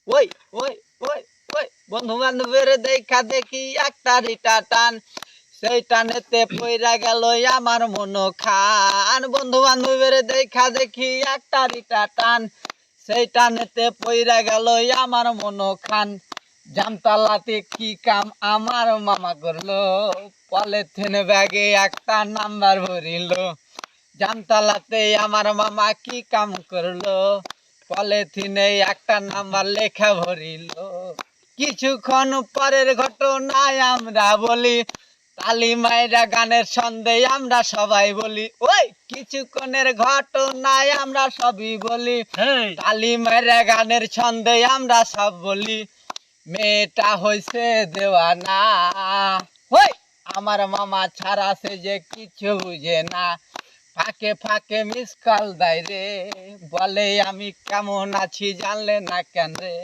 ওই ওই ওই ওই বন্ধু বান্ধবের দেখা দেখি একটা রিটা টান, সেই টানেতে পইরা গেল আমার মন খান। বন্ধু বান্ধবের দেখা দেখি একটা রিটা টান, সেই টানেতে পইরা গেল আমার মন খান। জামতলাতে কি কাম আমার মামা করলো, পলিথিন ব্যাগে একটা নাম্বার ভরিল। জামতলাতে আমার মামা কি কাম করলো, পলিথিনে একটা নাম্বার লেখা ভরিল। কিছুক্ষণ পরের ঘটনায় আমরা বলি, তালি মাইরা গানের ছন্দে আমরা সবাই বলি। ওই কিছুক্ষণের ঘটনায় আমরা সবই বলি, তালি মাইরা গানের ছন্দে আমরা সব বলি। মেয়েটা হইছে দেওয়ানা, ওই আমার মামা ছাড়া সে যে কিছু বুঝে না। ফাঁকে ফাঁকে মিস কল দেয় রে, বলে আমি কেমন আছি জানলে না কেন রে।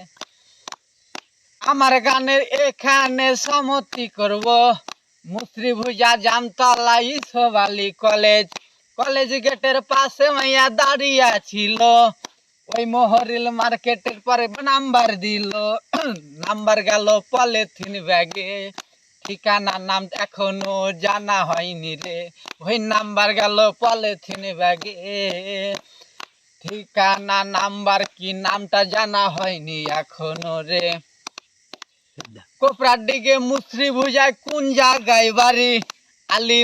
আমার গানের এখানে সমাপ্তি করব, মুসরিভুজা জামতলা ইসবালি কলেজ। কলেজ গেটের পাশে মাইয়া দাঁড়িয়ে ছিল, ওই মোহরিল মার্কেটের পরে নাম্বার দিল। নাম্বার গেল পলিথিন ব্যাগে, ঠিকানা নাম এখনো জানা হয়নি রে। ওই নাম্বার গেল পলিথিন ব্যাগে, ঠিকানা নাম্বার কি নামটা জানা হয়নি এখনো রে। কোপরার দিকে মুসরিভুজায় কোন জায়গায় বাড়ি, আলী